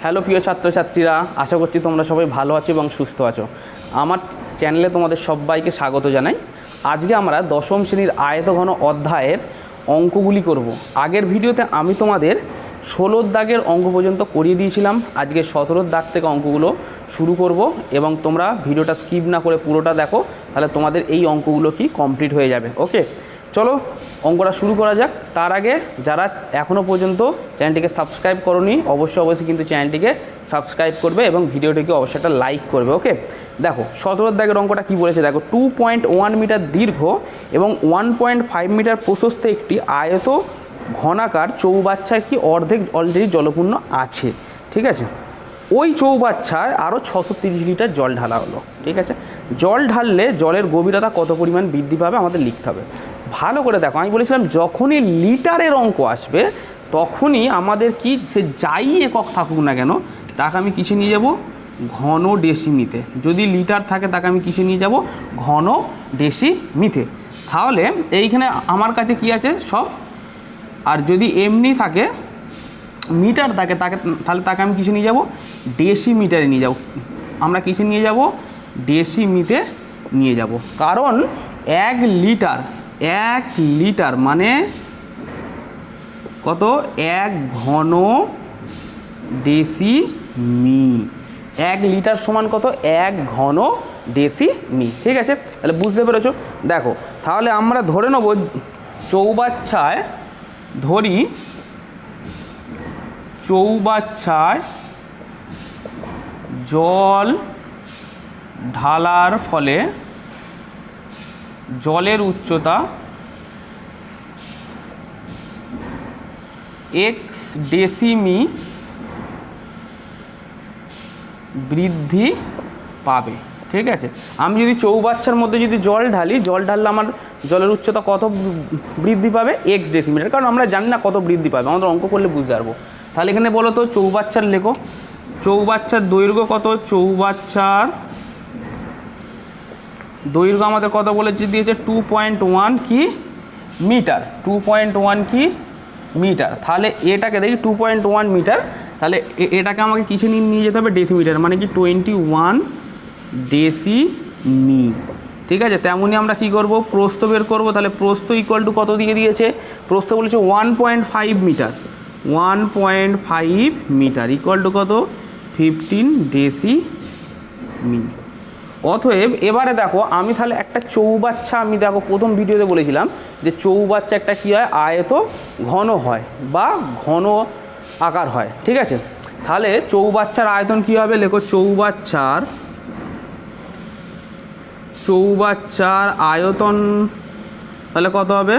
Hello প্রিয় ছাত্রছাত্রীরা, আশা করছি তোমরা সবাই ভালো আছো এবং সুস্থ আছো। আমার চ্যানেলে তোমাদের সবাইকে স্বাগত জানাই। আজকে আমরা দশম শ্রেণীর আয়তঘন অধ্যায়ের অঙ্কগুলি করব। আগের ভিডিওতে আমি তোমাদের 16 দাগের অঙ্ক পর্যন্ত করিয়ে দিয়েছিলাম। আজকে 17 দাগ থেকে অঙ্কগুলো শুরু করব এবং তোমরা ভিডিওটা স্কিপ না করে পুরোটা দেখো, তাহলে তোমাদের এই অঙ্কগুলো কি কমপ্লিট হয়ে যাবে। ওকে, চলো অঙ্কটা শুরু করা যাক। তার আগে যারা এখনও পর্যন্ত চ্যানেলটিকে সাবস্ক্রাইব করোনি অবশ্যই কিন্তু চ্যানেলটিকে সাবস্ক্রাইব করবে এবং ভিডিওটিকে অবশ্যই একটা লাইক করবে। ওকে, দেখো 17 দাগের অঙ্কটা কি বলেছে দেখো। 2.1 মিটার দীর্ঘ এবং 1.5 মিটার প্রশস্ত একটি আয়ত ঘনাকার চৌবাচ্চায় কি অর্ধেক অলরেডি জলপূর্ণ আছে। ঠিক আছে, ওই চৌবাচ্চায় আরও 630 লিটার জল ঢালা হলো। ঠিক আছে, জল ঢাললে জলের গভীরতা কত পরিমাণ বৃদ্ধি পাবে আমাদের লিখতে হবে। ভালো করে দেখো, আমি বলেছিলাম যখনই লিটারের অঙ্ক আসবে তখনই আমাদের কি সে যাই একক থাকুক না কেন তাকে আমি কিসে নিয়ে যাব, ঘন ডেসিমিতে। যদি লিটার থাকে তাকে আমি কিসে নিয়ে যাব, ঘন ডেসিমিতে। তাহলে এইখানে আমার কাছে কি আছে সব, আর যদি এমনি থাকে মিটার থাকে তাহলে তাকে আমি কিসে নিয়ে যাব, ডেসিমিটারে নিয়ে যাব। আমরা কিসে নিয়ে যাব, ডেসিমিতে নিয়ে যাব। কারণ 1 লিটার মানে কত, 1 ঘন ডেসিমি। 1 লিটার সমান কত, 1 ঘন ডেসিমি। ঠিক আছে, তাহলে বুঝতে পেরেছো। দেখো তাহলে আমরা ধরে নেব চৌবাচ্চায় জল ঢালার ফলে জলের উচ্চতা x ডেসিমি বৃদ্ধি পাবে। ঠিক আছে, আমি যদি চৌবাচ্চার মধ্যে যদি জল ঢাললে আমার জলের উচ্চতা কত বৃদ্ধি পাবে, x ডেসিমিটার। কারণ আমরা জানি না কত বৃদ্ধি পাবে, আমাদের অঙ্ক করলে বুঝতে পারবো। তাহলে এখানে বলো তো চৌবাচ্চার লেখো, চৌবাচ্চার দৈর্ঘ্য কত, চৌবাচ্চার দৈর্ঘ্য আমাদের কত বলেছে দিয়েছে 2.1 কি মিটার, 2.1 কি মিটার। তাহলে এটাকে দেখি 2.1 মিটার, তাহলে এটাকে আমাকে কিসে নিয়ে যেতে হবে, ডেসিমিটার, মানে কি 21 ডেসিমি। ঠিক আছে, তেমনই আমরা কি করব, প্রস্থ বের করব। তাহলে প্রস্থ ইকুয়াল টু কত দিয়ে দিয়েছে, প্রস্থ বলেছে 1.5 মিটার, 1.5 মিটার ইকুয়াল টু কত, 15 ডেসিমি। অতএব এবারে দেখো আমি তাহলে একটা চৌবাচ্চা, আমি দেখো প্রথম ভিডিওতে বলেছিলাম যে চৌবাচ্চা একটা কী হয়, আয়ত ঘন হয় বা ঘন আকার হয়। ঠিক আছে, তাহলে চৌবাচ্চার আয়তন কী হবে, লেখো চৌবাচ্চার আয়তন তাহলে কত হবে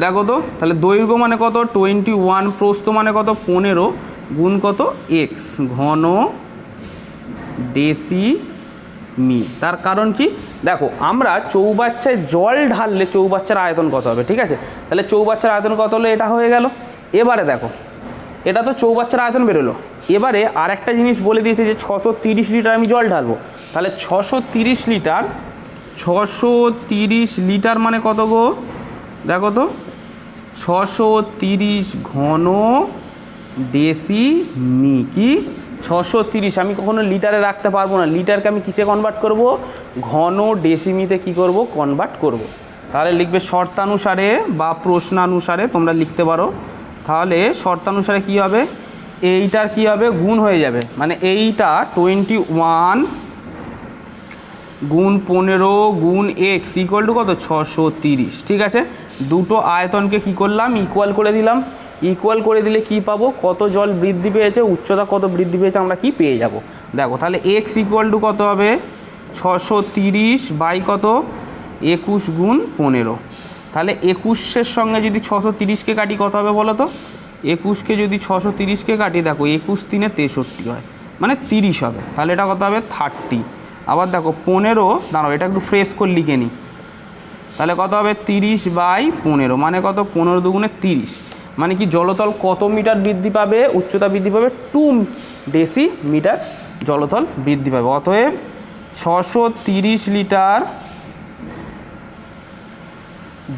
দেখো তো। তাহলে দৈর্ঘ্য মানে কত 21, প্রস্থ মানে কত 15 গুণ কত x ঘন ডেসিমি। তার কারণ কি দেখো, আমরা চৌবাচ্চায় জল ঢাললে চৌবাচ্চার আয়তন কত হবে। ঠিক আছে, তাহলে চৌবাচ্চার আয়তন কত হলো, এটা হয়ে গেল। এবারে দেখো এটা তো চৌবাচ্চার আয়তন বেরোলো। এবারে আর একটা জিনিস বলে দিয়েছে যে 630 লিটার আমি জল ঢালবো। তাহলে 630 লিটার মানে কত গো, দেখো তো 630 ঘন ডেসিমি। কি 630 আমি কখনো লিটারে রাখতে পারবো না, লিটারকে আমি কিসে কনভার্ট করব, ঘন ডেসিমিতে কি করব, কনভার্ট করব। তাহলে লিখবে শর্তানুসারে বা প্রশ্নানুসারে তোমরা লিখতে পারো। তাহলে শর্তানুসারে কি হবে, এইটার কি হবে, গুণ হয়ে যাবে, মানে এইটা 21 গুণ 15 গুণ x ইকুয়াল টু কত 630। ঠিক আছে, দুটো আয়তনকে কি করলাম, ইকুয়াল করে দিলাম। ইকুয়াল করে দিলে কি পাবো, কত জল বৃদ্ধি পেয়েছে, উচ্চতা কত বৃদ্ধি পেয়েছে আমরা কি পেয়ে যাব। দেখো তাহলে x ইকুয়াল টু কত হবে, 630 বাই কত 21 গুণ 15। তাহলে 21-এর সঙ্গে যদি 630কে কাটি কত হবে বলো তো, 21কে যদি 630কে কাটি দেখো 21 3 63 হয়, মানে 30 হবে। তাহলে এটা কত হবে 30। আবার দেখো 15, দাঁড়াও এটা একটু ফ্রেশ করে লিখে নিই। তাহলে কত হবে 30 বাই 15 মানে কত, 15 দুগুণে 30, মানে কি জলতল কত মিটার বৃদ্ধি পাবে, উচ্চতা বৃদ্ধি পাবে 2 ডেসিমিটার জলতল বৃদ্ধি পাবে। অতএব 630 লিটার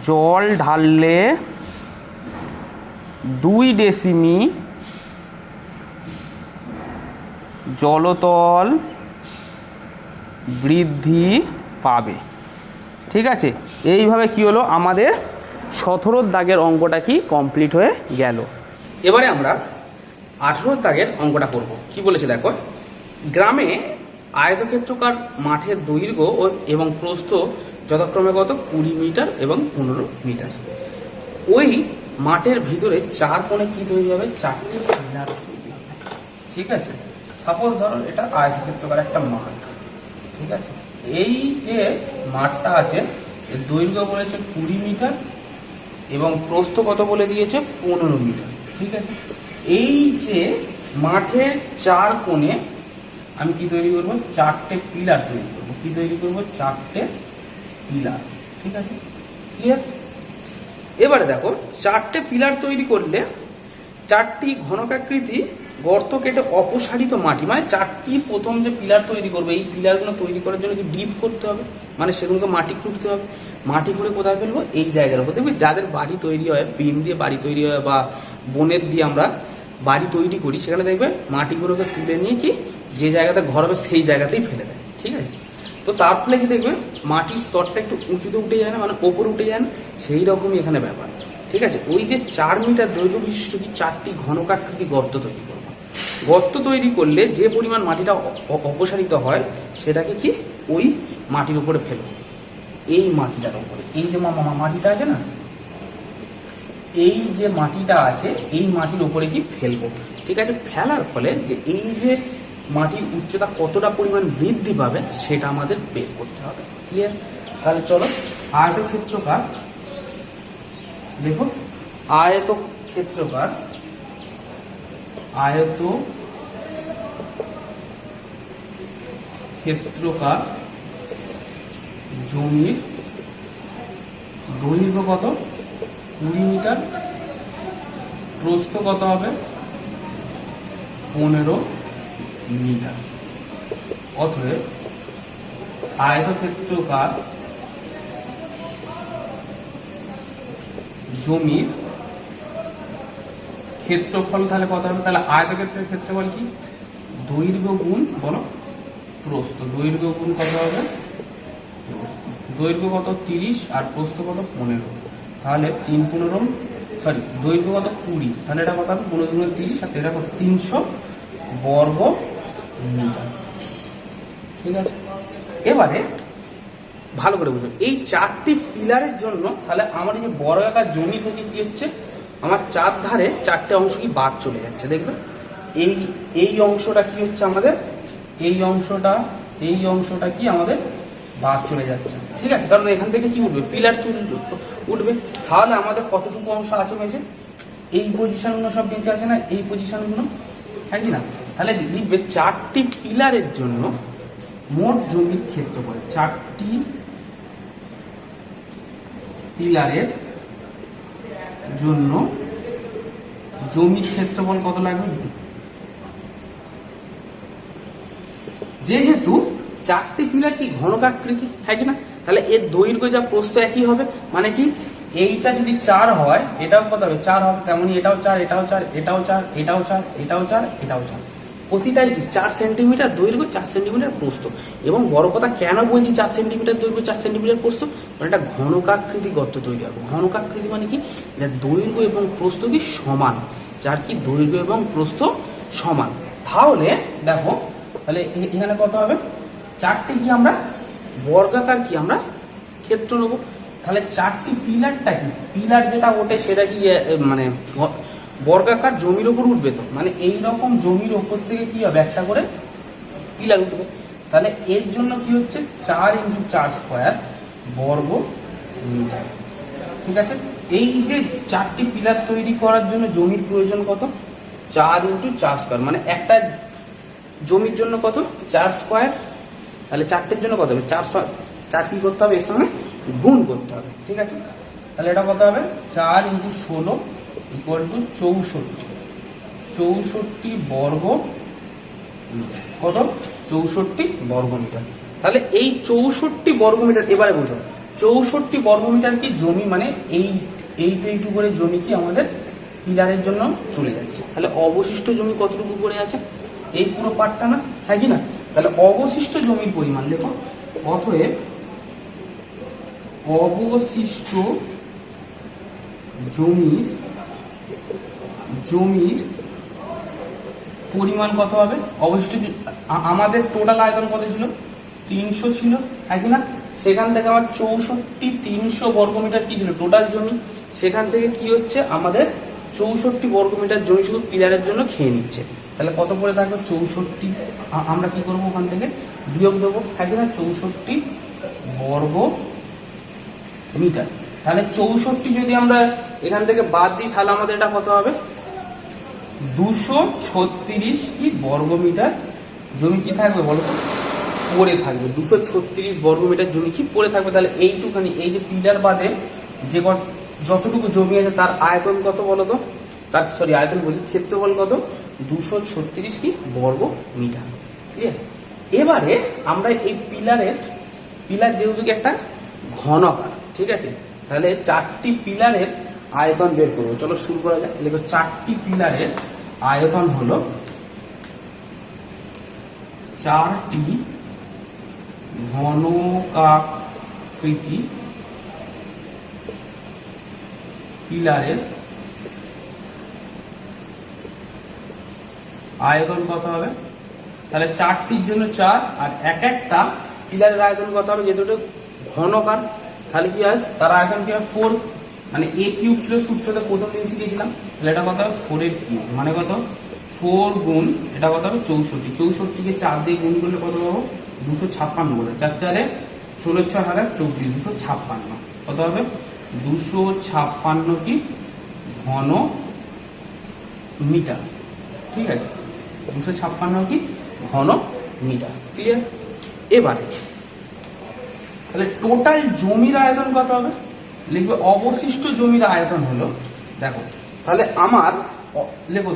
জল ঢাললে 2 ডেসিমি জলতল বৃদ্ধি পাবে। ঠিক আছে, এইভাবে কি হলো, আমাদের 17 দাগের অঙ্কটা কি কমপ্লিট হয়ে গেল। এবারে আমরা 18 দাগের অঙ্কটা করব। কি বলেছে দেখো, গ্রামে আয়তক্ষেত্রকার মাঠের দৈর্ঘ্য এবং প্রস্থ যথাক্রমে কত 20 মিটার এবং 15 মিটার। ওই মাঠের ভিতরে 4 কোণে কি তৈরি হবে, 4টি পিলার তৈরি হবে। ঠিক আছে, সাপোজ ধরো এটা আয়তক্ষেত্রকার একটা মাঠ। ঠিক আছে, এই যে মাঠটা আছে এর দৈর্ঘ্য বলেছে 20 মিটার এবং প্রস্থ কত বলে দিয়েছে 15 মিটার। ঠিক আছে, এই যে মাঠের 4 কোণে আমি কি তৈরি করব, 4টে পিলার তৈরি করব। কি তৈরি করব, 4টে পিলার। ঠিক আছে, ক্লিয়ার? এবারে দেখো 4টে পিলার তৈরি করলে 4টি ঘনকাকৃতি গর্ত কেটে অপসারিত মাটি, মানে 4টি প্রথম যে পিলার তৈরি করবে এই পিলারগুলো তৈরি করার জন্য কি ডিপ করতে হবে, মানে সেগুলোকে মাটি খুঁড়তে হবে। মাটি খুঁড়ে কোথায় ফেলবো, এই জায়গার উপর। দেখবি যাদের বাড়ি তৈরি হয়, বিম দিয়ে বাড়ি তৈরি হয় বা বনের দিয়ে আমরা বাড়ি তৈরি করি, সেখানে দেখবে মাটিগুলোকে তুলে নিয়ে কি যে জায়গাতে ঘর হবে সেই জায়গাতেই ফেলে দেয়। ঠিক আছে, তো তার ফলে কি দেখবে মাটির স্তরটা একটু উঁচুতে উঠে যায় না, মানে ওপরে উঠে যায় না, সেই রকমই এখানে ব্যাপার। ঠিক আছে, ওই যে 4 মিটার দৈর্ঘ্য বিশিষ্ট কি 4টি ঘনকাকৃতি গর্ত তৈরি করবো। গর্ত তৈরি করলে যে পরিমাণ মাটিটা অপসারিত হয় সেটাকে কি ওই মাটির উপরে ফেলবো, এই মাটিটার উপরে। এই যে মাটিটা আছে না, এই যে মাটিটা আছে এই মাটির উপরে কি ফেলবো। ঠিক আছে, ফেলার ফলে যে এই যে মাটির উচ্চতা কতটা পরিমাণ বৃদ্ধি পাবে সেটা আমাদের বের করতে হবে। ক্লিয়ার? তাহলে চলো আয়তক্ষেত্রকার, দেখো আয়তক্ষেত্রকার জমির দৈর্ঘ্য কত 20 মিটার, প্রস্থ কত হবে 15 মিটার। অতএব আয়তক্ষেত্রকার জমির ক্ষেত্রফল তাহলে কত হবে, তাহলে আয়তক্ষেত্রের ক্ষেত্রফল কি দৈর্ঘ্য গুণ বলো প্রস্থ। দৈর্ঘ্য গুণ কত হবে, দৈর্ঘ্য কত 30 আর প্রস্থ কত 15, তাহলে 3×15 দৈর্ঘ্য কত 20, তাহলে এটা কত হবে 15×30 আর এটা কত 300 বর্গ মিটার। ঠিক আছে, এবারে ভালো করে বুঝো, এই 4টি পিলারের জন্য তাহলে আমার এই যে বর্গাকার জমি থেকে কি হচ্ছে, আমার 4 ধারে 4টে অংশ কি বাদ চলে যাচ্ছে। দেখবে এই অংশটা কি হচ্ছে আমাদের, এই অংশটা কি আমাদের বাদ চলে যাচ্ছে। ঠিক আছে, কারণ এখান থেকে কি উঠবে, পিলার উঠবে। তাহলে আমাদের কতটুকু অংশ আছে বেঁচে, এই পজিশনগুলো সব বেঁচে আছে না, এই পজিশনগুলো, হ্যাঁ কি না? তাহলে লিখবে 4টি পিলারের জন্য মোট জমির ক্ষেত্রফল, 4টি পিলারের জন্য জমির ক্ষেত্রফল কত লাগবে। যেহেতু 4টি পিলার কি ঘনকাকৃতি, হ্যাঁ কি না, তাহলে এর দৈর্ঘ্য যা প্রস্থ একই হবে, মানে কি এইটা যদি 4 হয় এটাও কত হবে 4 হবে, তেমনি এটাও 4, এটাও 4, এটাও 4, এটাও 4, এটাও 4, এটাও 4, প্রতিটাই কি 4 সেন্টিমিটার দৈর্ঘ্য 4 সেন্টিমিটার প্রস্থ। এবং বড় কথা কেন বলছি 4 সেন্টিমিটার দৈর্ঘ্য 4 সেন্টিমিটার প্রস্থ, মানে একটা ঘনকাকৃতি গর্ত তৈরি হবে। ঘনকাকৃতি মানে কি, যার দৈর্ঘ্য এবং প্রস্থ কি সমান, যার কি দৈর্ঘ্য এবং প্রস্থ সমান। তাহলে দেখো তাহলে এখানে কত হবে, 4টি কি আমরা বর্গাকার কি আমরা ক্ষেত্র নেবো। তাহলে 4টি পিলারটা কি, পিলার যেটা ওঠে সেটা কি মানে বর্গাকার জমির ওপর উঠবে, তো মানে এইরকম জমির ওপর থেকে কি হবে একটা করে পিলার উঠবে। তাহলে এর জন্য কি হচ্ছে 4×4² বর্গ মিটার। ঠিক আছে, এই যে 4টি পিলার তৈরি করার জন্য জমির প্রয়োজন কত, 4×4², মানে একটা জমির জন্য কত 4², তাহলে 4টের জন্য কত হবে 4 কি করতে হবে, এর সঙ্গে গুণ করতে হবে। ঠিক আছে, তাহলে এটা কত হবে 4×16 = 64 বর্গ মিটার। কত 64 বর্গ মিটার। তাহলে এই 64 বর্গ মিটার, এবারে বুঝো 64 বর্গ মিটার কি জমি, মানে এইটু করে জমি কি আমাদের পিলারের জন্য চলে যাচ্ছে। তাহলে অবশিষ্ট জমি কতটুকু পড়ে আছে, এই পুরো পার্টটা না, হ্যাঁ কি না? তাহলে অবশিষ্ট জমির পরিমাণ দেখো, অতএব অবশিষ্ট জমির পরিমাণ কত হবে? অবশিষ্ট আমাদের টোটাল আয়তন কত ছিল? 300 ছিল, হ্যাঁ কি না? সেখান থেকে আমার 64,300 বর্গমিটার কি ছিল টোটাল জমি। সেখান থেকে কি হচ্ছে, আমাদের 64 বর্গমিটার জমি শুধু পিলারের জন্য খেয়ে নিচ্ছে। তাহলে কত পড়ে থাকবে? 64। আমরা কি করবো, ওখান থেকে বিয়োগ দেবো, হ্যাঁ কি না? 64 বর্গ মিটার। তাহলে 64 যদি আমরা এখান থেকে বাদ দিই, তাহলে আমাদের এটা কত হবে? 236 কি বর্গমিটার জমি কি থাকবে বলো তো? পড়ে থাকবে। 236 বর্গমিটার জমি কি পড়ে থাকবে। তাহলে এইটুখানি, এই যে পিলার বাদে যে যতটুকু জমি আছে তার আয়তন কত বলো তো? তার আয়তন বলি, ক্ষেত্রফল কত? 236 কি বর্গ মিটার। ক্লিয়ার? এবারে আমরা এই পিলার যেহেতু একটা ঘনকার, ঠিক আছে, তাহলে 4টি পিলারের আয়তন বের করবো। চলো শুরু করা যাক। দেখো 4টি পিলারের আয়তন হলো 4টি ঘনকাকৃতি পিলারের আয়তন কত হবে? তাহলে 4টির জন্য 4, আর এক একটা পিলারের আয়তন কত হবে? যেহেতু ঘনকার, তাহলে কি হয়, তার আয়তন কি হয়? 4, মানে a কিউব ছিল সূত্রটা প্রথম দিন শিখেছিলাম। তাহলে এটা কত হবে? 4 এর কিউব, মানে কত? 4 গুণ এটা কত হবে? 64। 64কে 4 দিয়ে গুণ করলে কত পাবো? 256 বলে। 4 4 16 6 24, 256 কত হবে? 256 কি ঘন মিটার। ঠিক আছে, 256 কি ঘন মিটার। ক্লিয়ার? এবারে তাহলে টোটাল জমির আয়তন কত হবে? লিখবে অবশিষ্ট জমির আয়তন হলো, দেখো তাহলে আমার লেখো,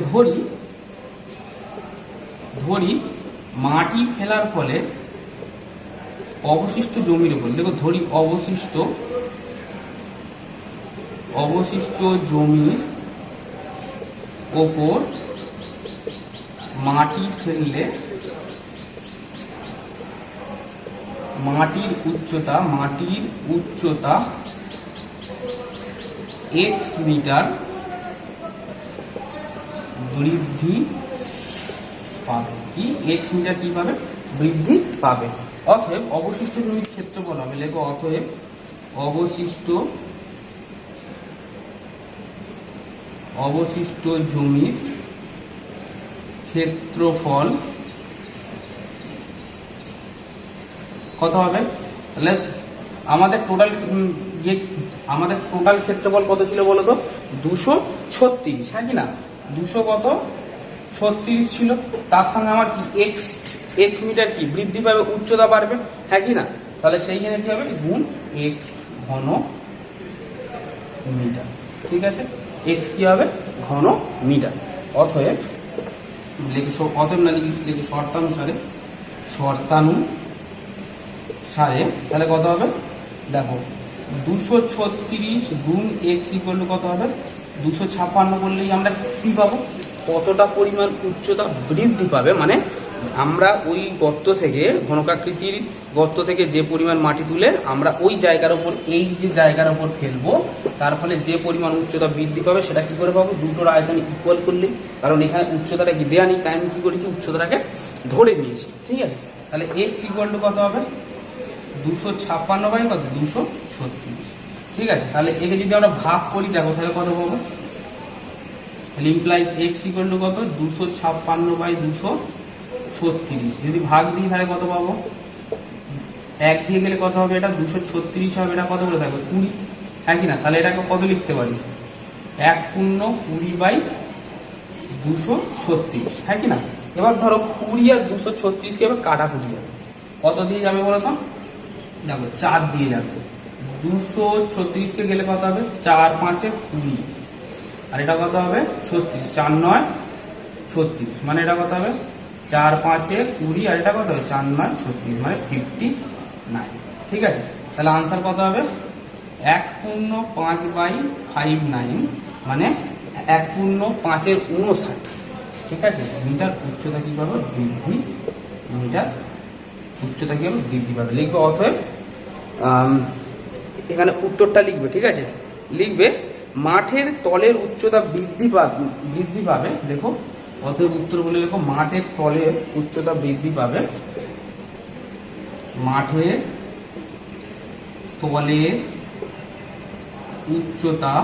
ধরি মাটি ফেলার ফলে অবশিষ্ট জমির উপর, দেখো ধরি অবশিষ্ট জমির ওপর মাটি ফেললে মাটির উচ্চতা x মিটার বৃদ্ধি পাবে। কি x মিটার কি পাবে? বৃদ্ধি পাবে। অতএব অবশিষ্ট জমির ক্ষেত্রফল হবে, লেখো অতএব অবশিষ্ট জমির ক্ষেত্রফল কত হবে? তাহলে আমাদের টোটাল ক্ষেত্রফল কত ছিল বলো তো? 236, হ্যাঁ কি না? 236 ছিল। তার সঙ্গে আমার কি x মিটার কি বৃদ্ধি পাবে, উচ্চতা বাড়বে, হ্যাঁ কি না? তাহলে সেইখানে কি হবে? গুণ x ঘন মিটার। ঠিক আছে, x কি হবে? ঘন মিটার। অতএব না লিখে শর্তানুসারে তাহলে কত হবে? দেখো 236 গুণ x ইকুয়াল টু কত হবে? 256 করলেই আমরা কি পাবো? কতটা পরিমাণ উচ্চতা বৃদ্ধি পাবে, মানে আমরা ওই গর্ত থেকে, ঘনকাকৃতির গর্ত থেকে যে পরিমাণ মাটি তুলে আমরা ওই জায়গার উপর, এই যে জায়গার উপর ফেলবো, তার ফলে যে পরিমাণ উচ্চতা বৃদ্ধি পাবে সেটা কি করে পাবো? দুটোর আয়তন ইকুয়াল করলে। কারণ এখানে উচ্চতাটা কি দেয়া নেই, তাই আমি কি করেছি? উচ্চতাটাকে ধরে নিয়েছি। ঠিক আছে, তাহলে x ইকুয়াল টু কত হবে? 256 বাই কত? 236। ঠিক আছে, তাহলে একে যদি আমরা ভাগ করি, দেখো তাহলে কত পাবো? ইমপ্লাইজ x ইকুয়াল টু কত? 256 বাই 236। যদি ভাগ দিই তাহলে কত পাবো? 1 দিয়ে গেলে কত হবে? এটা 236 হবে। এটা কত করে থাকবে? 20, হ্যাঁ কি না? তাহলে এটাকে কত লিখতে পারি? 1 পূর্ণ 20 বাই 236, হ্যাঁ কি না? এবার ধরো 20 আর 236 কে এবার কাটাকুটি যাবে, কত দিয়ে যাবে বলো তো? দেখো 4 দিয়ে যাবে। 236 কে গেলে কত হবে? 4 5 20, আর এটা কত হবে? 36, 4 9 36, মানে এটা কত হবে? 4 5 20, আর এটা কত হবে? 4 9 36, মানে 59। ঠিক আছে, তাহলে আনসার কত হবে? 1 পূর্ণ 5 বাই 59, মানে 1 পূর্ণ 5 এর 59। ঠিক আছে, মিটার উচ্চতা কী পাবে বৃদ্ধি, মিটার উচ্চতা কী হবে বৃদ্ধি পাবে। লিখবে অতএব এখানে উত্তরটা লিখবে, ঠিক আছে, লিখবে মাঠের তলের উচ্চতা বৃদ্ধি পাবে। দেখো অতএব উত্তর বলে লেখো মাঠের তলের উচ্চতা বৃদ্ধি পাবে, মাঠের তলের উচ্চতা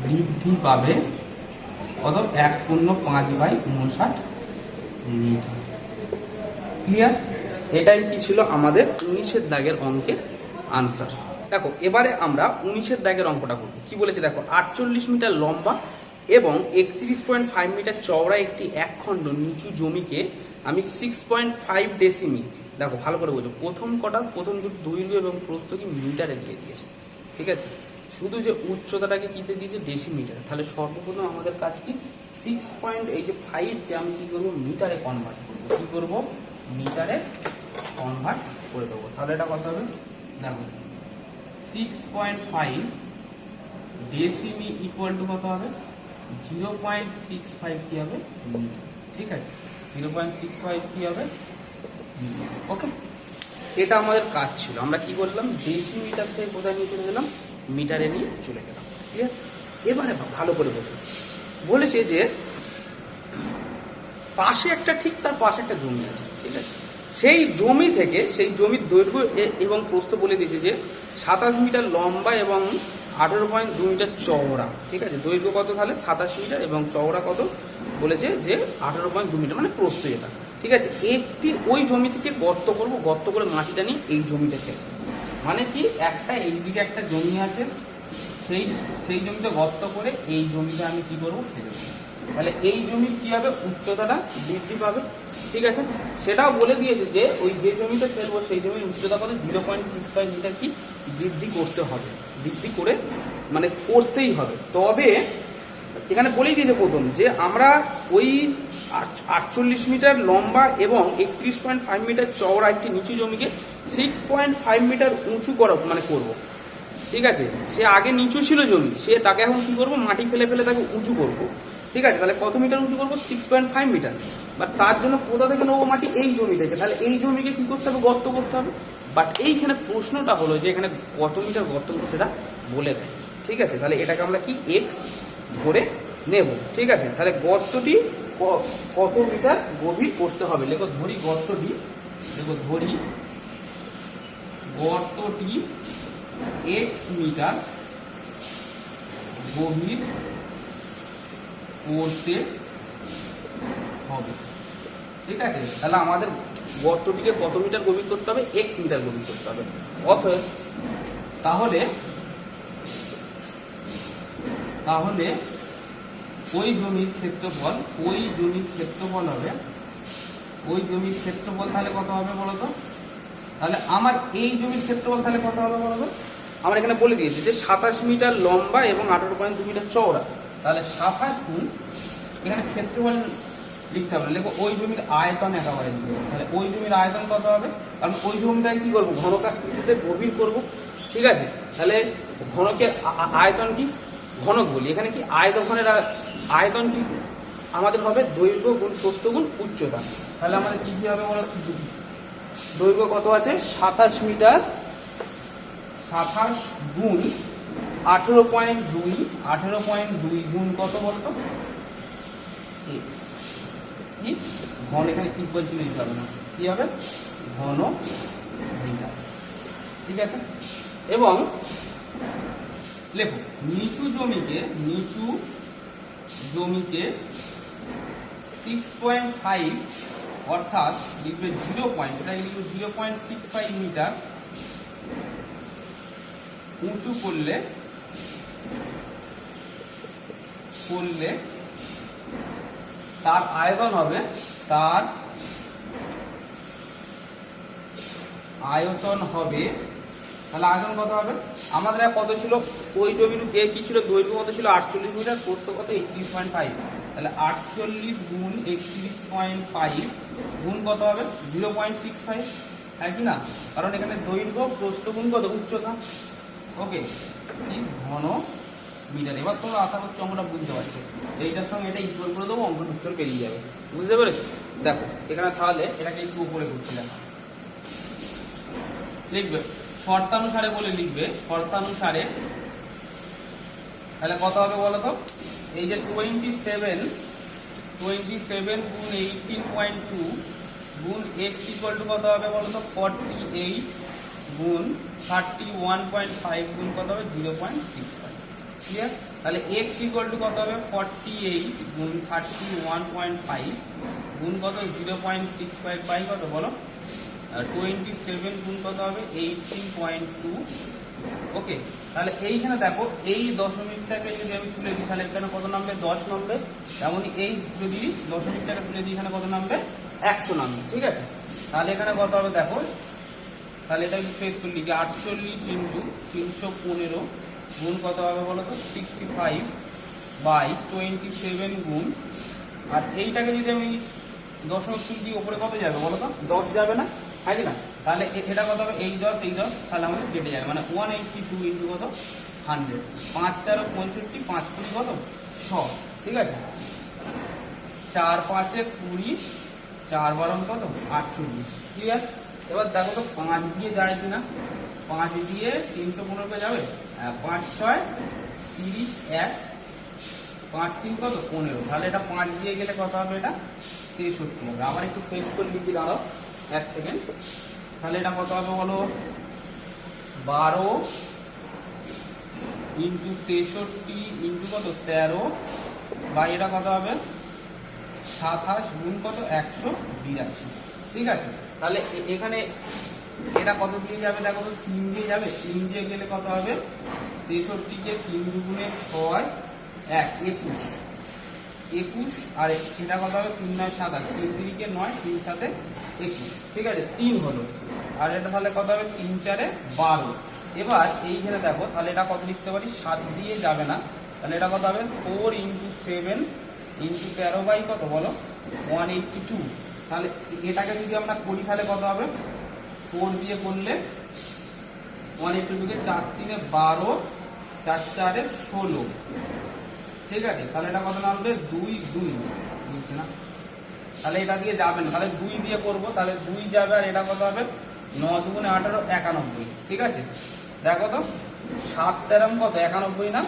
বৃদ্ধি পাবে কত 1/5/59 মিটার। ক্লিয়ার? এটাই কি ছিল আমাদের 19-এর দাগের অঙ্কের আনসার। দেখো এবারে আমরা 19-এর দাগের অঙ্কটা করব। কি বলেছে দেখো, 48 মিটার লম্বা এবং 31.5 মিটার চওড়া একটি একখণ্ড নিচু জমিকে আমি 6.5 ডেসিমি, দেখো ভালো করে বোঝো, প্রথম দৈর্ঘ্য এবং প্রস্থ কি মিটারে দিয়ে দিয়েছে, ঠিক আছে, শুধু যে উচ্চতাটাকে কিতে দিয়েছে ডেসিমিটার। তাহলে সর্বপ্রথম আমাদের কাজ কি 6.5কে আমি কি করবো মিটারে কনভার্ট করবো, কি করবো মিটারে কনভার্ট করে দেবো। তাহলে এটা কত হবে দেখো 6.5 ডেসিমি ইকুয়াল টু কত হবে 0.65 কি হবে মিটার, ঠিক আছে, 0.65 কি হবে। ওকে, এটা আমাদের কাজ ছিল। আমরা কি করলাম ডেসিমিটার থেকে কোথায় নিয়ে চলে গেলাম মিটারে নিয়ে চলে গেলাম। ঠিক আছে, এবারে ভালো করে বলেছে যে পাশে একটা ঠিক তার পাশে একটা জমি আছে, ঠিক আছে, সেই জমি থেকে সেই জমির দৈর্ঘ্য এবং প্রস্থ বলে দিয়েছে যে 27 মিটার লম্বা এবং 18.2 মিটার চওড়া, ঠিক আছে, দৈর্ঘ্য কত তাহলে 27 মিটার এবং চওড়া কত বলেছে যে 18.2 মিটার, মানে প্রস্থ এটা, ঠিক আছে। একটি ওই জমি থেকে গর্ত করব, গর্ত করে মাটিটা নিয়ে এই জমিতে ফেলবো, মানে কি একটা এইদিকে একটা জমি আছে, সেই জমিতে গর্ত করে এই জমিতে আমি কি করবো ফেলবো, তাহলে এই জমির কি হবে উচ্চতাটা বৃদ্ধি পাবে, ঠিক আছে। সেটাও বলে দিয়েছে যে ওই যে জমিতে ফেলবো সেই জমির উচ্চতা কত 0.65 মিটার কি বৃদ্ধি করতে হবে, বৃদ্ধি করে মানে করতেই হবে। তবে এখানে বলেই দিয়েছে প্রথম যে আমরা ওই 48 মিটার লম্বা এবং 31.5 মিটার চওড়া একটি নিচু জমিকে 6.5 মিটার উঁচু করা মানে করব, ঠিক আছে। সে আগে নিচু ছিল জমি, সে তাকে এখন কি করবো মাটি ফেলে ফেলে তাকে উঁচু করব, ঠিক আছে। তাহলে কত মিটার উঁচু করবো 6.5 মিটার, বাট তার জন্য কোথা থেকে নেবো মাটি এই জমি থেকে, তাহলে এই জমিকে কি করতে হবে গর্ত করতে হবে। বাট এইখানে প্রশ্নটা হলো যে এখানে কত মিটার গর্ত করবো সেটা বলে দেয়, ঠিক আছে। তাহলে এটাকে আমরা কি এক্স ধরে নেব, ঠিক আছে। তাহলে গর্তটি কত মিটার গভীর করতে হবে, লেখো ধরি গর্তটি, দেখো ধরি গর্তটি এক্স মিটার গভীর করতে হবে, ঠিক আছে। তাহলে আমাদের গর্তটিকে কত মিটার গভীর করতে হবে এক্স মিটার গভীর করতে হবে। অতএব তাহলে ওই জমির ক্ষেত্রফল হবে তাহলে কত হবে বলতো, তাহলে আমার এই জমির ক্ষেত্রফল তাহলে কত হবে বলতো, আমার এখানে বলে দিয়েছে যে 27 মিটার লম্বা এবং 18.2 মিটার চওড়া, তাহলে 27 গুণ এখানে ক্ষেত্রফল লিখতে হবে, লেখো ওই জমির আয়তন একেবারে লিখবে। তাহলে ওই জমির আয়তন কত হবে, কারণ ওই জমিটাকে কি করবো ঘনকাকৃতিতে গভীর করব, ঠিক আছে। তাহলে ঘনকের আয়তন কি ঘনক বলি, এখানে কি আয়তঘনের আয়তন কি আমাদের হবে দৈর্ঘ্য গুণ প্রস্থ গুণ উচ্চতা। তাহলে আমাদের কি কি হবে বলো, দৈর্ঘ্য কত আছে 27 মিটার, 27 গুণ 18.2 গুণ কত বলতো এক্স, কি ঘন, এখানে ইকুয়াল চিহ্ন দিতে হবে না, কি হবে ঘন মিটার, ঠিক আছে। এবং লেখো নিচু জমিকে 6.5 অর্থাৎ লিখবে 0.65 মিটার উঁচু করলে তার আয়তন হবে তাহলে আয়তন কত হবে আমাদের কত ছিল ওই জমির কি ছিল দৈর্ঘ্য কত ছিল 48 মিটার, প্রস্থ কত 31.5, তাহলে 48 গুণ 31.5 গুণ কত হবে 0.65, হ্যাঁ কি না, কারণ এখানে দৈর্ঘ্য প্রস্থ গুণ কত উচ্চতা, ওকে, কি ঘন মিটার। এবার তোমরা আশা করছি অঙ্কটা বুঝতে পারছো, এইটার সঙ্গে এটা ইকুয়াল করে দেবো, অঙ্কটা উত্তর বেরিয়ে যাবে। বুঝতে পেরেছো? দেখো এখানে তাহলে এটাকে একটু উপরে করছিলাম, লিখবে শর্তানুসারে বলে লিখবে, শর্তানুসারে তাহলে কত হবে বলো তো? এই যে 27 গুণ 18.2 গুণ x ইকুয়াল টু কত হবে বলো তো? 48 গুণ 31.5 গুণ কত হবে? 0.65। ক্লিয়ার? তাহলে x ইকুয়াল টু কত হবে? 48 গুণ 31.5 গুণ কত? 0.65 বাই কত বলো? 27 গুণ কত হবে? 18.2। ওকে, তাহলে এইখানে দেখো এই দশমিকটাকে যদি আমি তুলে দিই তাহলে এখানে কত নামবে? 10 নামবে। তেমনই এই যদি দশমিকটাকে তুলে দিই এখানে কত নামবে? 100 নামবে। ঠিক আছে, তাহলে এখানে কত হবে দেখো, তাহলে এটা ফেস করে লিখি 48 ইন্টু 315 গুণ কত হবে বলো তো? 65 বাই 27 গুণ, আর এইটাকে যদি আমি দশমিক তুলে দিই ওপরে কত যাবে বলো তো? 10 যাবে না, হয় না? তাহলে এটা কত হবে? এই 10 তাহলে আমাদের কেটে যাবে, মানে 182 ইন্টু কত? 100। 5 13 65, 5 20 কত? 100। ঠিক আছে, 4 5 20, 4 12 কত? 48। ক্লিয়ার? এবার দেখো তো 5 দিয়ে যায় কিনা? 5 দিয়ে 315 পে যাবে? 5 6 30, 1 5 3 কত? 15। তাহলে এটা 5 দিয়ে গেলে কত হবে? এটা 63 হবে। আবার একটু ফেস করে লিখি, দাঁড়াও 1 সেকেন্ড। তাহলে এটা কত হবে বলো? 12 ইন্টু 63 ইন্টু কত? 13 বা এটা কত হবে? 27 গুণ কত? 182। ঠিক আছে, তাহলে এখানে এটা কত দিয়ে যাবে দেখো তো? 3 দিয়ে যাবে। 3 দিয়ে গেলে কত হবে? 63 কে 3 দুগুণে 6 1 21 21, আর এটা কত হবে? 3 9 27, 3 3 কে 9, 3 7 21। ঠিক আছে, 3 হলো। আর এটা তাহলে কত হবে? 3 4 12। এবার এইখানে দেখো তাহলে এটা কত লিখতে পারি? 7 দিয়ে যাবে না, তাহলে এটা কত হবে? 4 ইন্টু 7 ইন্টু 13 বাই কত বলো? 182। তাহলে এটাকে যদি আমরা করি তাহলে কত হবে? 4 দিয়ে করলে 182 কে 4 3 12, 4 4 16। ঠিক আছে, তাহলে এটা কত নামবে? 2 2 বুঝছে না? তাহলে এটা দিয়ে যাবে না, তাহলে 2 দিয়ে করবো, তাহলে 2 যাবে। আর এটা কত হবে? 9 দুগুণে 18 91। ঠিক আছে, দেখো তো 7 13 কত? 91 না?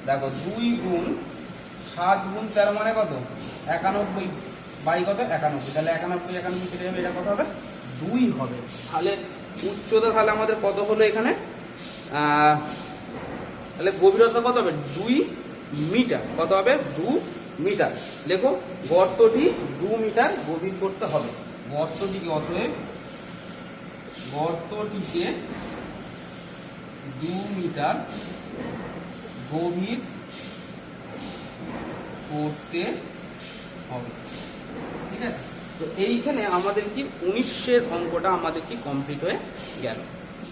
দেখো 2 গুণ 7 গুণ 13 মানে কত? 91 বাই কত? 91। তাহলে 91 91 কেটে যাবে, এটা কত হবে? 2 হবে। তাহলে উচ্চতা তাহলে আমাদের কত হলো এখানে? তাহলে গভীরতা কত হবে? 2 মিটার। কত হবে? 2 মিটার। লেখো গর্তটি 2 মিটার গভীর করতে হবে। গর্তটিকে অতএব গর্তটিকে 2 মিটার গভীর করতে হবে। ঠিক আছে, তো এইখানে আমাদের কি 19-এর অঙ্কটা আমাদের কি কমপ্লিট হয়ে গেল।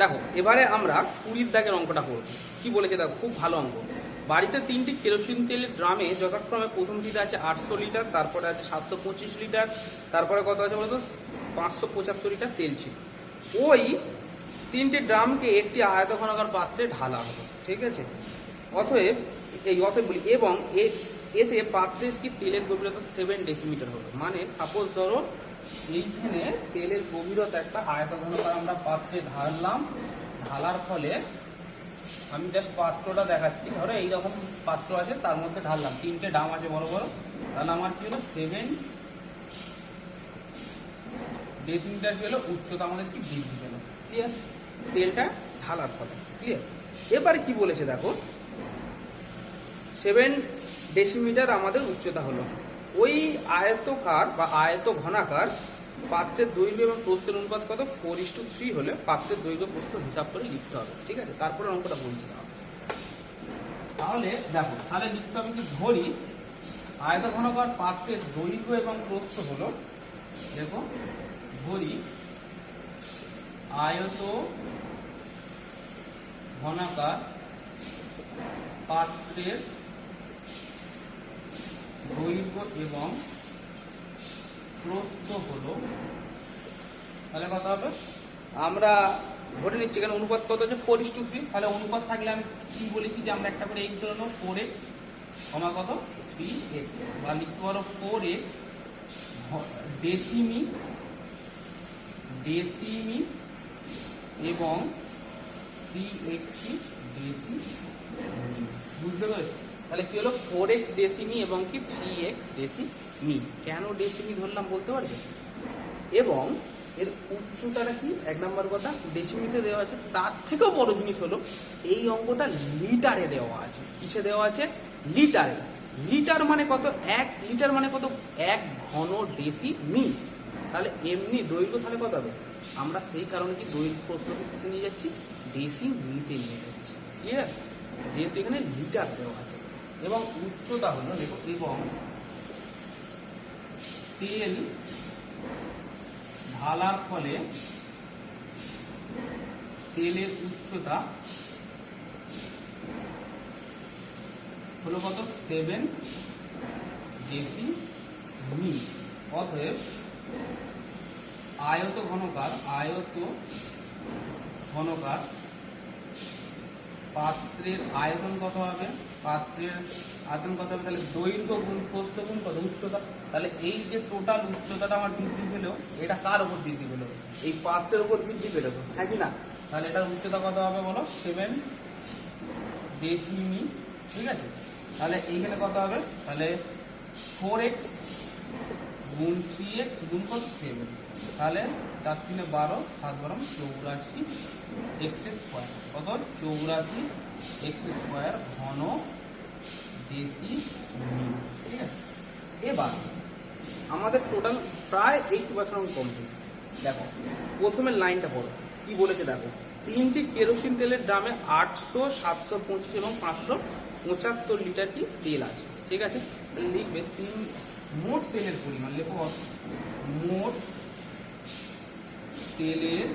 দেখো এবারে আমরা 20 দাগের অঙ্কটা করব। কি বলেছে দেখো, খুব ভালো অঙ্ক। বাড়িতে 3টি কেরোসিন তেলের ড্রামে যথাক্রমে প্রথমটিতে আছে 800 লিটার, তারপরে আছে 725 লিটার, তারপরে কত আছে বলতো? 575 লিটার তেল ছিল। ওই 3টে ড্রামকে একটি আয়তঘনাকার পাত্রে ঢালা হলো। ঠিক আছে, অতএব বলি এবং এতে পাত্রের কি তেলের গভীরতা 7 ডেসিমিটার হলো। মানে সাপোজ ধরো এইখানে তেলের গভীরতা একটা আয়তঘনকার আমরা পাত্রে ঢাললাম, ঢালার ফলে আমি জাস্ট পাত্রটা দেখাচ্ছি। ধরো এইরকম পাত্র আছে, তার মধ্যে ঢাললাম, 3টে ড্রাম আছে বড় বড়, তাহলে আমার কি হলো? 7 ডেসিমিটার কি হলো? উচ্চতা আমাদের কি বৃদ্ধি পেল। ক্লিয়ার? তেলটা ঢালার ফলে। ক্লিয়ার? এবারে কি বলেছে দেখো, 7 ডেসিমিটার আমাদের উচ্চতা হলো। ওই আয়তকার বা আয়ত ঘনাকার পাত্রের দৈর্ঘ্য এবং প্রস্থের অনুপাত কত? 4:3 হলে পাত্রের দৈর্ঘ্য প্রস্থ হিসাব করে লিখতে হবে। ঠিক আছে, তারপরে অঙ্কটা বলছি। তাহলে দেখো, তাহলে লিখতে হবে কি? ধরি আয়ত ঘনাকার পাত্রের দৈর্ঘ্য এবং প্রস্থ হলো, দেখো ধরি আয়ত ঘনাকার পাত্রের দৈর্ঘ্য এবং প্রস্থ হলো, তাহলে কত হবে? আমরা ধরে নিচ্ছি এখানে অনুপাত কত হচ্ছে 4:3, তাহলে অনুপাত থাকলে আমি কি বলেছি যে আমরা একটা করে x ধরে নেবো 4x কমা কত 3x, বা লিখতে পারো 4x ডেসিমি এবং 3x ডেসিমি, বুঝতে পেরেছো? তাহলে কি হলো 4x ডেসিমি এবং কি 3x ডেসিমি। কেন ডেসিমি ধরলাম বলতে পারবে? এবং এর উচ্চতাটা কি, এক নম্বর কথা ডেসিমিতে দেওয়া আছে, তার থেকেও বড় জিনিস হলো এই অঙ্কটা লিটারে দেওয়া আছে। কিসে দেওয়া আছে? লিটারে। লিটার মানে কত? 1 লিটার মানে কত? 1 ঘন ডেসিমি। তাহলে এমনি দৈর্ঘ্য তাহলে কত হবে? আমরা সেই কারণে কি দৈর্ঘ্য প্রস্থকে কিসে নিয়ে যাচ্ছি? ডেসিমিতে নিয়ে যাচ্ছি, ক্লিয়ার? যেহেতু এখানে লিটার দেওয়া আছে। এবং উচ্চতা হলো দেখো, এবং তেল ঢালার ফলে তেলের উচ্চতা হলো কত? 7 ডেসিমি। অতএব আয়ত ঘনকার পাত্রের আয়তন কত হবে? পাত্রের আয়তন কত হবে? তাহলে দৈর্ঘ্য গুণ প্রস্থ গুণ কত? উচ্চতা। তাহলে এই যে টোটাল উচ্চতাটা আমার বৃদ্ধি পেল, এটা কার উপর বৃদ্ধি পেল? এই পাত্রের উপর বৃদ্ধি পেল তো, হ্যাঁ কি না? তাহলে এটার উচ্চতা কত হবে বলো? 7 ডেসিমি, ঠিক আছে? তাহলে এইখানে কত হবে? তাহলে 4x গুণ 3x গুণ কত? 7। তাহলে 4 3 12, 7 12 84 x স্কোয়ার, কত? 84 x স্কোয়ার ঘন ডেসিমি, ঠিক আছে? এবার আমাদের টোটাল প্রায় 80% কমপ্লিট। দেখো প্রথমে লাইনটা পড়ো, কি বলেছে দেখো, 3টি কেরোসিন তেলের ড্রামে 800, 725 এবং 575 লিটার কি তেল আছে, ঠিক আছে? তাহলে লিখবে মোট তেলের পরিমাণ, লেখো মোট তেলের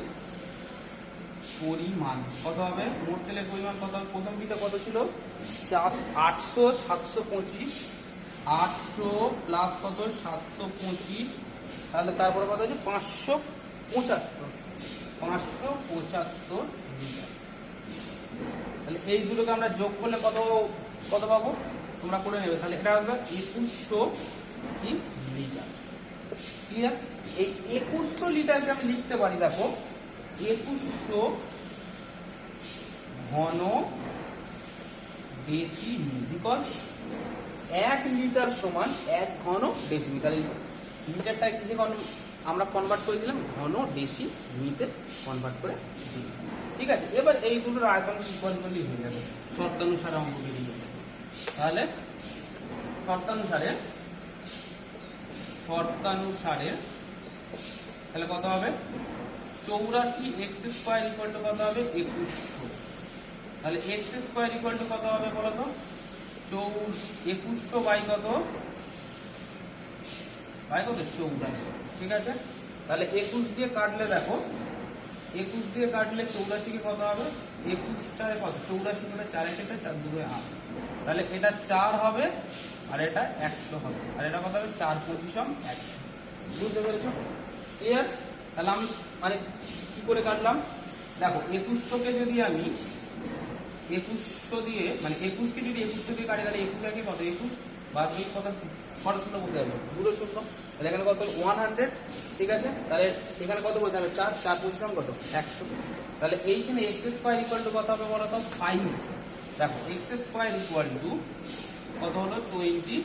পরিমাণ কত হবে? মোট তেলের পরিমাণ কত হবে? প্রথম বিটা কত ছিল? 800, 725, 800 প্লাস কত? 725, তাহলে তারপরে কত হচ্ছে? 575 লিটার। তাহলে এই দুটোকে আমরা যোগ করলে কত কত পাবো? তোমরা করে নেবে। তাহলে এটা হবে 2100 কি লিটার, ক্লিয়ার? এই 2100 লিটারকে আমি লিখতে পারি, দেখো 2100 ঘন ডেসিমি, বিকজ 1 লিটার সমান 1 ঘন ডেসিমি। তাহলে লিটারটা কিসে আমরা কনভার্ট করে দিলাম? ঘন ডেসিমিতে কনভার্ট করে দিলাম, ঠিক আছে? এবার এই দুটোর আয়তন ইকুয়াল করলেই হয়ে যাবে, শর্তানুসারে অঙ্ক বেরিয়ে যাবে। তাহলে শর্তানুসারে তাহলে কত হবে? 84 এক্স স্কোয়ার ইকুয়াল টু কত হবে? 2100। তাহলে এক্স স্কোয়ার ইকুয়াল টু কত হবে বলো তো? 2100 বাই কত? 84, ঠিক আছে? তাহলে 21 দিয়ে কাটলে দেখো, 21 দিয়ে কাটলে 84 কে কত হবে? 21 4 কত? 84 করে 4 কেটে 4 2 8, তাহলে এটা 4 হবে আর এটা 100 হবে, আর এটা কত হবে? 4 25 100, বুঝতে পেরেছো? ক্লিয়ার? তাহলে আমি মানে কি করে কাটলাম দেখো, 2100 কে যদি আমি 2100 দিয়ে মানে 21 কে যদি 2100 দিয়ে কাটি, তাহলে 21 একে কত? 21 বাদ দিয়ে কত শূন্য বসে যাবে? পুরো শূন্য। তাহলে এখানে কত? 100, ঠিক আছে? তাহলে এখানে কত বলতে হবে? 4 4 পজিশন কত? 100। তাহলে এইখানে এক্স স্কোয়ার ইকুয়াল টু কত হবে বলো তো? 5। দেখো এক্স স্কোয়ার ইকুয়াল টু কত হলো? 25।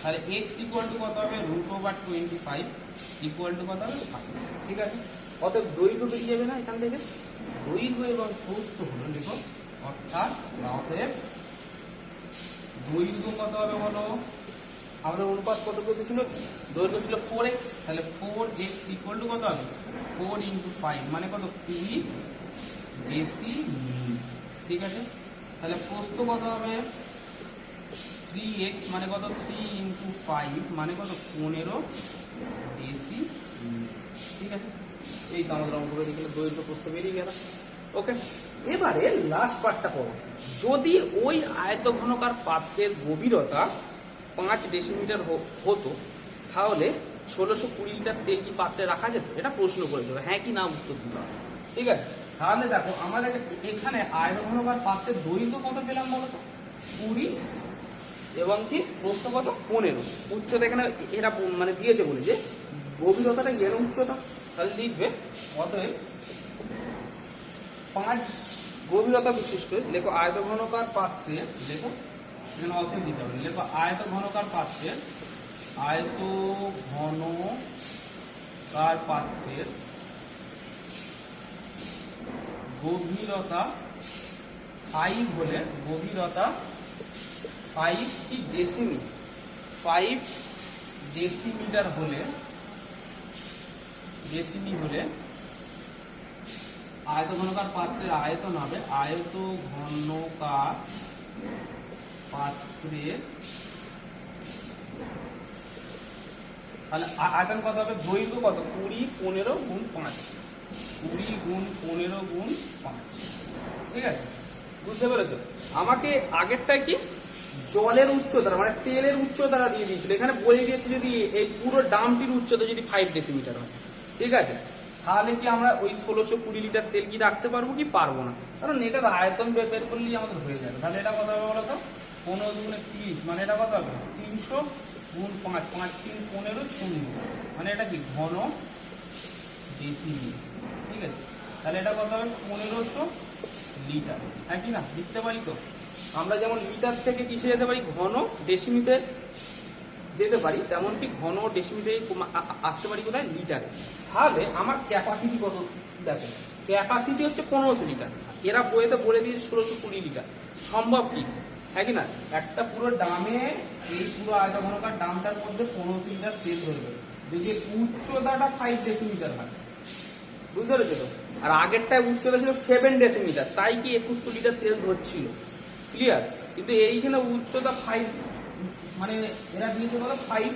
তাহলে এক্স ইকুয়াল টু কত হবে? √25 ইকুয়াল টু কত হবে? 5, ঠিক আছে? অতএব দৈর্ঘ্য বেরিয়ে যাবে না এখান থেকে? দৈর্ঘ্য এবং প্রস্থ হলো, দেখো, অর্থাৎ অতএব দৈর্ঘ্য কত হবে বলো? আমাদের অনুপাত কত ছিল? দৈর্ঘ্য ছিল 4x, তাহলে 4x ইকুয়াল টু কত হবে? 4 × 5 মানে কত? 20 ডেসিমি, ঠিক আছে? তাহলে প্রস্থ কত হবে? 3x মানে কত? 3 × 5 মানে কত? 15 ডেসিমি, ঠিক আছে? এই তো আমাদের অঙ্ক বেরিয়ে গেল, দৈর্ঘ্য প্রস্থ বেরিয়ে গেল। ওকে, এবারে লাস্ট পার্টটা পড়ো। যদি ওই আয়তঘনকার পাত্রের গভীরতা 5 ডেসিমিটার হতো, তাহলে 1620 লিটার তেল কি পাত্রে রাখা যেত? এটা প্রশ্ন করেছিল, হ্যাঁ কি না উত্তর দিতে হবে, ঠিক আছে? তাহলে দেখো আমাদের এখানে আয়তঘনকার পাত্রের দৈর্ঘ্য কত পেলাম বলো তো? 20 এবং কি প্রস্থ কত? 15। উচ্চতা এখানে এরা মানে দিয়েছে বলে যে গভীরতাটা গেল উচ্চতা, তাহলে লিখবে অতএব 5 গভীরতা বিশিষ্ট, লেখো আয়তঘনকার পাত্রে, লেখো এখানে অতএব দিতে হবে, লেখো আয়তঘনকার পাত্রের, আয়তঘনকার পাত্রের গভীরতা 5 হলে, গভীরতা 5 কি ডেসিমি, 5 ডেসিমিটার হলে, ডেসিমি হলে আয়তঘনকার পাত্রের আয়তন হবে, আয়তঘনকার পাত্রের, তাহলে আয়তন কত হবে? দৈর্ঘ্য কত? 20 15 গুণ 5, 20 গুণ 15 গুণ 5। ঠিক আছে, বুঝতে পেরেছো? আমাকে আগেরটা কি জলের উচ্চতা মানে তেলের উচ্চতাটা দিয়ে দিয়েছিল, এখানে বলে দিয়েছে যদি এই পুরো ডামটির উচ্চতা যদি 5 ডেসিমিটার হয়, ঠিক আছে, তাহলে কি আমরা ওই 1620 লিটার তেল কি রাখতে পারবো কি পারবো না? কারণ এটার আয়তন বের করলেই আমাদের হয়ে যাবে। তাহলে এটা কত হবে বলো তো? 15 দুগুণে 30, মানে এটা কত হবে? 300 গুণ 5, 5 3 15 0, মানে এটা কি ঘন ডেসিমি। ঠিক আছে, তাহলে এটা কত হবে? 1500 লিটার। হ্যাঁ কি না? লিখতে পারি তো আমরা, যেমন লিটার থেকে কিসে যেতে পারি? ঘন ডেসিমিতে যেতে পারি, তেমন কি ঘন ডেসিমিতে আসতে পারি কোথায়? লিটারে। তাহলে আমার ক্যাপাসিটি কত? দেখো ক্যাপাসিটি হচ্ছে 1500 লিটার, এরা বইতে বলে দিয়েছে 1620 লিটার। সম্ভব কি? হ্যাঁ কি না? একটা পুরো ডামে, এই পুরো আয়তঘনকার ডামটার মধ্যে 1500 লিটার তেল ধরবে, যদি উচ্চতাটা 5 ডেসিমিটার হয়, বুঝতে পেরেছো তো? আর আগেরটায় উচ্চতা ছিল 7 ডেসিমিটার, তাই কি 2100 লিটার তেল ধরছিল। ক্লিয়ার? কিন্তু এইখানে উচ্চতা 5, মানে এরা দিয়েছে বলো 5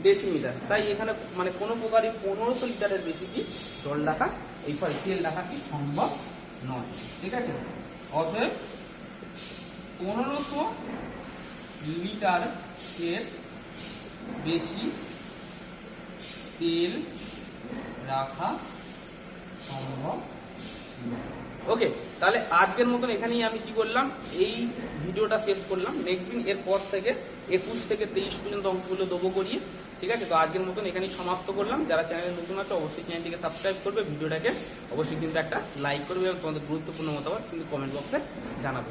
ডেসিমিটার, তাই এখানে মানে কোনো প্রকারই 1500 লিটারের বেশি কি জল রাখা, এই সরি তেল রাখা কি সম্ভব নয়। ঠিক আছে, অতএব 1500 লিটার এর বেশি তেল রাখা সম্ভব নয়। ওকে, তাহলে আজকের মতন এখানেই আমি কি করলাম, এই ভিডিওটা শেষ করলাম। নেক্সট দিন এরপর থেকে 21 থেকে 23 পর্যন্ত অঙ্কগুলো দেবো করিয়ে। ঠিক আছে, তো আজকের মতন এখানেই সমাপ্ত করলাম। যারা চ্যানেলে নতুন আছে অবশ্যই চ্যানেলটিকে সাবস্ক্রাইব করবে, ভিডিওটাকে অবশ্যই কিন্তু একটা লাইক করবে এবং তোমাদের গুরুত্বপূর্ণ মতামত কিন্তু কমেন্ট বক্সে জানাবে।